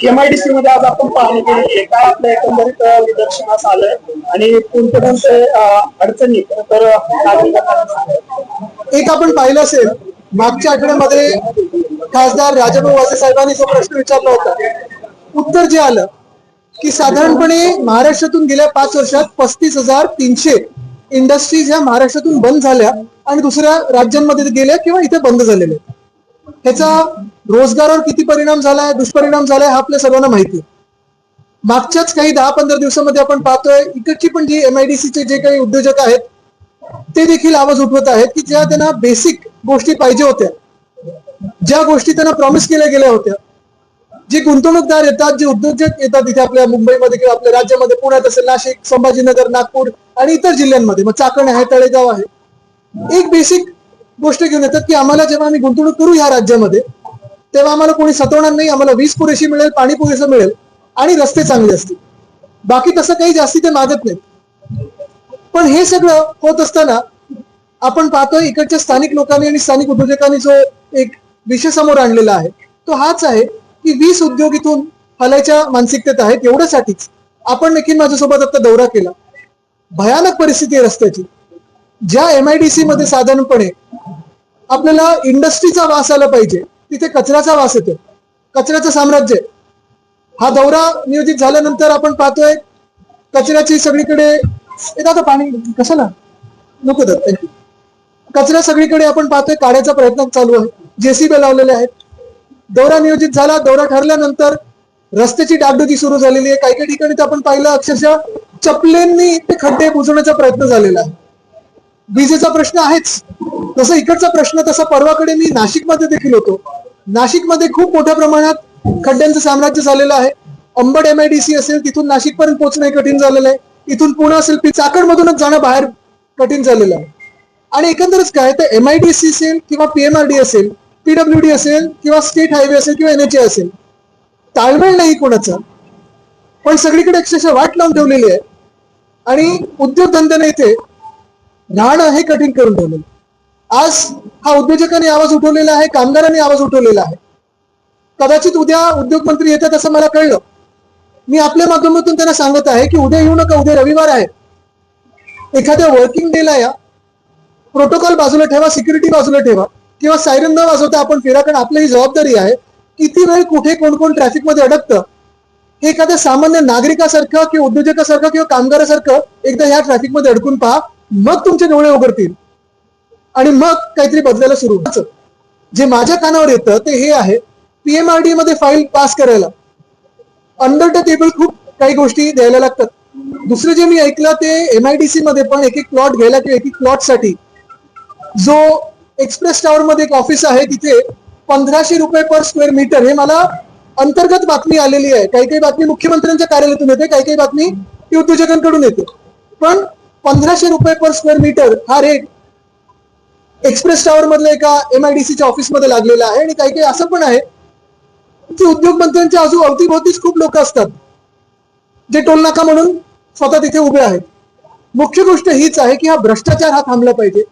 MIDC मध्ये आज आपण पाहणी केली, काय आपल्या एकंदरीत निदर्शनास आलंय आणि कोणते कोणते अडचणी तर एक आपण पाहिलं असेल, मागच्या आठवड्यामध्ये खासदार राजाभाऊ वाजे साहेबांनी जो प्रश्न विचारला होता, उत्तर जे आलं की साधारणपणे महाराष्ट्रातून गेल्या 5 वर्षात 35,300 इंडस्ट्रीज ह्या महाराष्ट्रातून बंद झाल्या आणि दुसऱ्या राज्यांमध्ये गेल्या किंवा इथे बंद झालेल्या. ह्याचा रोजगारावर किती परिणाम झालाय, दुष्परिणाम झालाय, हा आपल्या सर्वांना माहिती आहे. मागच्याच काही 10-15 दिवसामध्ये आपण पाहतोय इकडची पण जी एमआयडीसीचे जे काही उद्योजक आहेत ते देखील आवाज उठवत आहेत की ज्या त्यांना बेसिक गोष्टी पाहिजे होत्या, ज्या गोष्टी त्यांना प्रॉमिस केल्या गेल्या होत्या, जे गुंतवणूकदार येतात, जे उद्योजक येतात इथे आपल्या मुंबईमध्ये किंवा आपल्या राज्यामध्ये, पुण्यात असेल, नाशिक, संभाजीनगर, नागपूर आणि इतर जिल्ह्यांमध्ये, मग चाकण आहे, तळेगाव आहे, एक बेसिक गोष्ट घेऊन येतात की आम्हाला जेव्हा आम्ही गुंतवणूक करू ह्या राज्यामध्ये तेव्हा आम्हाला कोणी सतवणार नाही, आम्हाला वीज पुरेशी मिळेल, पाणी पुरेसं मिळेल आणि रस्ते चांगले असतील. बाकी तसं काही जास्ती ते मागत नाहीत. पण हे सगळं होत असताना आपण पाहतोय इकडच्या स्थानिक लोकांनी आणि स्थानिक उद्योजकांनी जो एक विषय समोर आणलेला आहे तो हाच आहे की 20 उद्योग इथून हलायच्या मानसिकतेत आहेत. एवढ्यासाठीच आपण देखील माझ्यासोबत आता दौरा केला. भयानक परिस्थिती आहे रस्त्याची. ज्या एमआयडीसी मध्ये साधारणपणे आपल्याला इंडस्ट्रीचा वास आला पाहिजे तिथे कचऱ्याचा वास येतो, कचऱ्याचं साम्राज्य. हा दौरा नियोजित झाल्यानंतर आपण पाहतोय कचऱ्याची सगळीकडे, आता पाणी कशाला नको तर थँक्यू, कचरा सगळीकडे आपण पाहतोय काढायचा प्रयत्न चालू आहे, जेसीबी लावलेले आहेत. दौरा नियोजित झाला, दौरा ठरल्यानंतर रस्त्याची डागडुजी सुरू झालेली आहे. काही काही ठिकाणी तर आपण पाहिलं अक्षरशः चपलेंनी ते खड्डे बुजवण्याचा प्रयत्न झालेला आहे. विजेचा प्रश्न आहेच, तसं इकडचा प्रश्न तसा परवाकडे मी नाशिकमध्ये देखील होतो. नाशिकमध्ये खूप मोठ्या प्रमाणात खड्ड्यांचं साम्राज्य झालेलं आहे. अंबड एमआयडीसी असेल तिथून नाशिकपर्यंत पोहोचणं कठीण झालेलं आहे. इथून पुणे असेल चाकणमधूनच जाणं बाहेर कठीण झालेलं आहे. आणि एकंदरच काय तर एमआयडीसी असेल किंवा पीएमआरडी असेल, पीडब्ल्यूडी असेल किंवा स्टेट हायवे असेल किंवा एनएचए असेल, ताळमेळ नाही कोणाचा, पण सगळीकडे अक्षरशः वाट लावून ठेवलेली आहे आणि उद्योगधंद्याने इथे राहणं हे कठीण करून ठेवलेलं. आज हा उद्योजकांनी आवाज उठवलेला आहे, कामगारांनी आवाज उठवलेला आहे. कदाचित उद्या उद्योग मंत्री येतात असं मला कळलं. मी आपल्या माध्यमातून त्यांना सांगत आहे की उद्या येऊ नका, उद्या रविवार आहे. एखाद्या वर्किंग डेला या, प्रोटोकॉल बाजूला ठेवा, सिक्युरिटी बाजूला ठेवा किंवा सायरन न वाजवता आपण फिरा, कारण आपली ही जबाबदारी आहे. किती वेळ कुठे कोण कोण ट्रॅफिक मध्ये अडकतं हे एखाद्या सामान्य नागरिकासारखं किंवा उद्योजकासारखं किंवा कामगारासारखं एकदा ह्या ट्रॅफिक मध्ये अडकून पहा, मग तुमचे डोळे उघडतील आणि मग काहीतरी बदलायला सुरू होतं. जे माझ्या कानावर येतं ते हे आहे, पीएमआरडी मध्ये फाईल पास करायला अंडर द टेबल खूप काही गोष्टी द्यायला लागतात. दुसरं जे मी ऐकलं ते एमआयडीसी मध्ये पण एक प्लॉट घ्यायला किंवा एक प्लॉट साठी जो एक्सप्रेस टावर मध्ये एक ऑफिस आहे तिथे 1500 रुपये पर स्क्वेअर मीटर, हे मला अंतर्गत बातमी आलेली आहे. काही काही बातमी मुख्यमंत्र्यांच्या कार्यालयातून येते, काही काही बातमी ती उद्योजकांकडून येते. पण 1500 रुपये पर स्क्वेअर मीटर हा रेट एक्सप्रेस टावर मधल्या एका एमआयडीसीच्या ऑफिसमध्ये लागलेला आहे. आणि काही काही असं पण आहे की उद्योग मंत्र्यांच्या अवतीभोवतीच खूप लोक असतात जे टोल नाका म्हणून स्वतः तिथे उभे आहेत. मुख्य गोष्ट हीच आहे की हा भ्रष्टाचार हा थांबला पाहिजे.